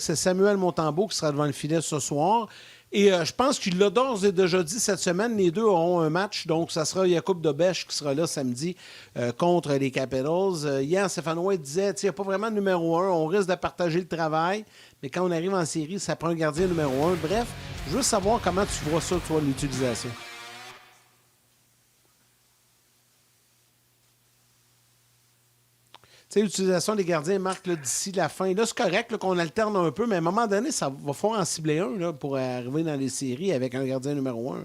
C'est Samuel Montembeault qui sera devant le filet ce soir. Et je pense qu'il l'a d'ores et déjà dit cette semaine, les deux auront un match. Donc, ça sera Jakub Dobeš qui sera là samedi contre les Capitals. Hier, Stéphane White disait, il n'y a pas vraiment de numéro un, on risque de partager le travail. Mais quand on arrive en série, ça prend un gardien numéro un. Bref, je veux savoir comment tu vois ça, toi, l'utilisation. Tu sais, l'utilisation des gardiens, Marc, là, d'ici la fin. Là, c'est correct là, qu'on alterne un peu, mais à un moment donné, ça va falloir en cibler un là, pour arriver dans les séries avec un gardien numéro un.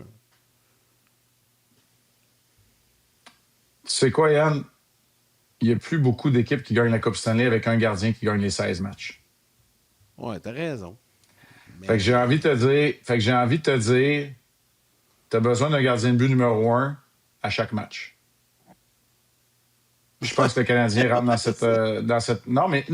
Tu sais quoi, Yann? Il n'y a plus beaucoup d'équipes qui gagnent la Coupe Stanley avec un gardien qui gagne les 16 matchs. Ouais, t'as raison. Mais... Fait que j'ai envie de te dire, t'as besoin d'un gardien de but numéro 1 à chaque match. Je pense que le Canadien rentre dans cette... Non, mais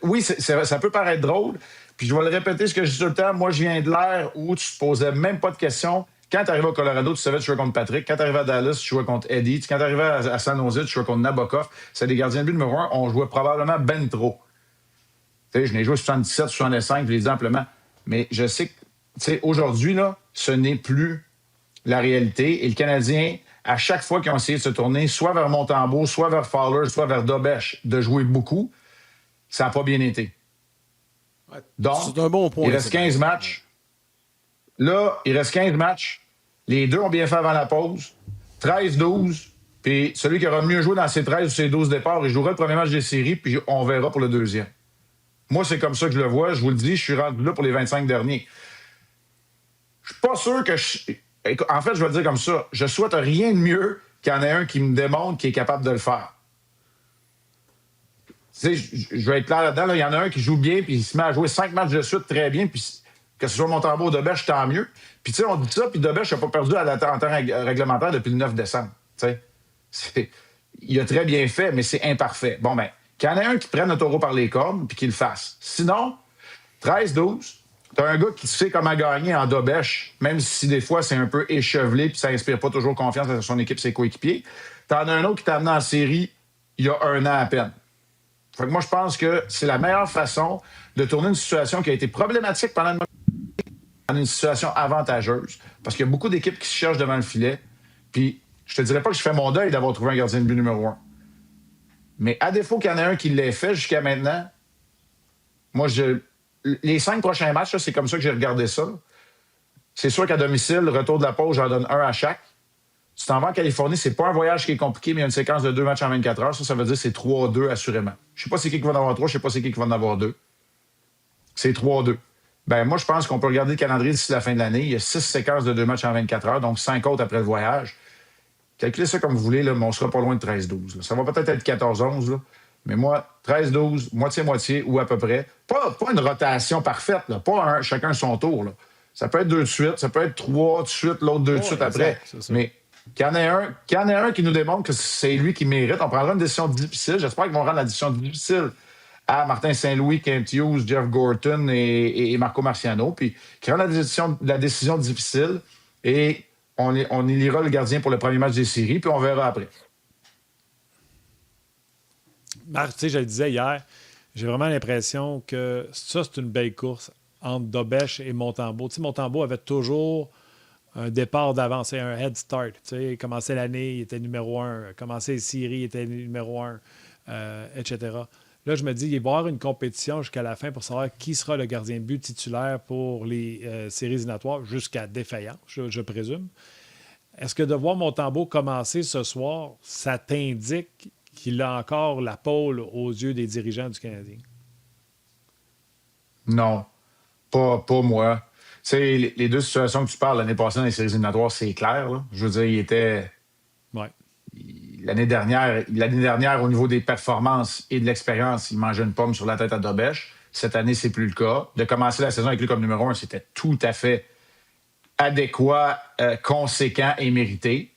oui, ça peut paraître drôle. Puis je vais le répéter ce que je dis tout le temps. Moi, je viens de l'ère où tu te posais même pas de questions. Quand tu arrivais au Colorado, tu savais que tu jouais contre Patrick. Quand tu arrivais à Dallas, tu jouais contre Eddie. Quand tu arrivais à San Jose, tu jouais contre Nabokov. C'est des gardiens de but numéro 1. On jouait probablement ben trop. Tu sais, je n'ai joué 77, 65, je l'ai dit amplement. Mais je sais que, tu sais, aujourd'hui, là, ce n'est plus la réalité. Et le Canadien... à chaque fois qu'ils ont essayé de se tourner, soit vers Montembeault, soit vers Fowler, soit vers Dobeš, de jouer beaucoup, ça n'a pas bien été. Donc, c'est un bon point, il reste 15 matchs. Là, il reste 15 matchs. Les deux ont bien fait avant la pause. 13-12. Puis celui qui aura mieux joué dans ses 13 ou ses 12 départs, il jouera le premier match des séries, puis on verra pour le deuxième. Moi, c'est comme ça que je le vois. Je vous le dis, je suis rendu là pour les 25 derniers. Je suis pas sûr que... En fait, je vais le dire comme ça. Je souhaite rien de mieux qu'il y en ait un qui me démontre qu'il est capable de le faire. Tu sais, je vais être clair là-dedans. Là, il y en a un qui joue bien, puis il se met à jouer 5 matchs de suite très bien, puis que ce soit Montembeault ou Dobeš, tant mieux. Puis, tu sais, on dit ça, puis Dobeš n'a pas perdu en temps réglementaire depuis le 9 décembre. Tu sais, il a très bien fait, mais c'est imparfait. Bon, ben, qu'il y en ait un qui prenne le taureau par les cornes, puis qu'il le fasse. Sinon, 13-12. T'as un gars qui sait comment gagner en Dobeš, même si des fois c'est un peu échevelé puis ça inspire pas toujours confiance à son équipe, ses coéquipiers. T'en as un autre qui t'a amené en série il y a 1 an à peine. Fait que moi, je pense que c'est la meilleure façon de tourner une situation qui a été problématique pendant une situation avantageuse. Parce qu'il y a beaucoup d'équipes qui se cherchent devant le filet. Puis, je te dirais pas que je fais mon deuil d'avoir trouvé un gardien de but numéro 1. Mais à défaut qu'il y en ait un qui l'ait fait jusqu'à maintenant, moi, les 5 prochains matchs, là, c'est comme ça que j'ai regardé ça. C'est sûr qu'à domicile, le retour de la pause, j'en donne 1 à chaque. Tu t'en vas en Californie, c'est pas un voyage qui est compliqué, mais il y a une séquence de 2 matchs en 24 heures. Ça veut dire que c'est 3-2 assurément. Je sais pas c'est qui va en avoir 3, je sais pas c'est qui va en avoir 2. C'est 3-2. Ben moi, je pense qu'on peut regarder le calendrier d'ici la fin de l'année. Il y a 6 séquences de 2 matchs en 24 heures, donc 5 autres après le voyage. Calculez ça comme vous voulez, là, mais on sera pas loin de 13-12. Là. Ça va peut-être être 14-11, là. Mais moi, 13-12, moitié-moitié ou à peu près. Pas une rotation parfaite, là. Pas chacun son tour. Là. Ça peut être 2 de suite, ça peut être 3 de suite, l'autre 2 de suite après. Mais qu'il y en ait un qui nous démontre que c'est lui qui mérite. On prendra une décision difficile. J'espère qu'ils vont rendre la décision difficile à Martin Saint-Louis, Kent Hughes, Jeff Gorton et Marco Marciano. Puis qu'ils rendent la décision difficile et on élira le gardien pour le premier match des séries, puis on verra après. Marc, tu sais, je le disais hier, j'ai vraiment l'impression que ça, c'est une belle course entre Dobeš et Montembeault. Tu sais, Montembeault avait toujours un départ d'avance, un head start. Tu sais, commençait l'année, il était numéro 1. Commençait les séries, il était numéro 1, etc. Là, je me dis, il va y avoir une compétition jusqu'à la fin pour savoir qui sera le gardien de but titulaire pour les séries éliminatoires jusqu'à défaillance, je présume. Est-ce que de voir Montembeault commencer ce soir, ça t'indique qu'il a encore la pôle aux yeux des dirigeants du Canadien? Non, pas moi. Tu sais, les deux situations que tu parles l'année passée dans les séries éliminatoires, c'est clair. Là. Je veux dire, il était... Ouais. L'année dernière, au niveau des performances et de l'expérience, il mangeait une pomme sur la tête à Dobeš. Cette année, c'est plus le cas. De commencer la saison avec lui comme numéro 1, c'était tout à fait adéquat, conséquent et mérité.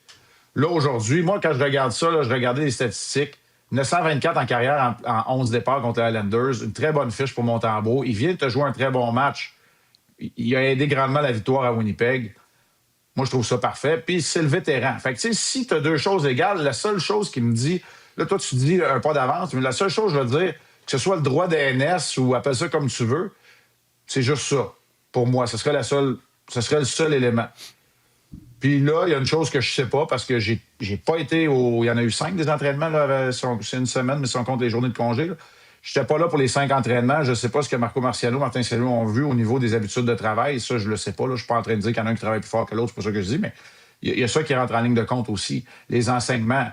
Là, aujourd'hui, moi, quand je regarde ça, là, je regardais les statistiques. 924 en carrière en 11 départs contre les Islanders. Une très bonne fiche pour Montembeault. Il vient de te jouer un très bon match. Il a aidé grandement la victoire à Winnipeg. Moi, je trouve ça parfait. Puis, c'est le vétéran. Fait que, tu sais, si tu as 2 choses égales, la seule chose qui me dit... Là, toi, tu dis un pas d'avance, mais la seule chose, je veux dire, que ce soit le droit d'ANS ou appelle ça comme tu veux, c'est juste ça. Pour moi, ce serait le seul élément. Puis là, il y a une chose que je sais pas parce que j'ai pas été au. Il y en a eu 5 des entraînements, là, c'est une semaine, mais si on compte les journées de congé. Je n'étais pas là pour les 5 entraînements. Je ne sais pas ce que Marco Marciano, Martin Saint-Louis ont vu au niveau des habitudes de travail. Ça, je ne le sais pas. Là. Je ne suis pas en train de dire qu'il y en a un qui travaille plus fort que l'autre. C'est pas ça que je dis, mais il y a ça qui rentre en ligne de compte aussi. Les enseignements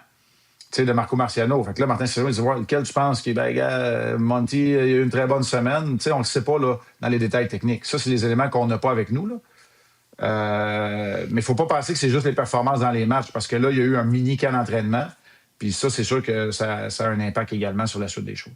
de Marco Marciano. Fait que là, Martin Saint-Louis dit lequel tu penses qui est Monty, il a eu une très bonne semaine. On ne le sait pas là, dans les détails techniques. Ça, c'est des éléments qu'on n'a pas avec nous. Là. Mais il ne faut pas penser que c'est juste les performances dans les matchs parce que là, il y a eu un mini camp d'entraînement. Puis ça, c'est sûr que ça a un impact également sur la suite des choses.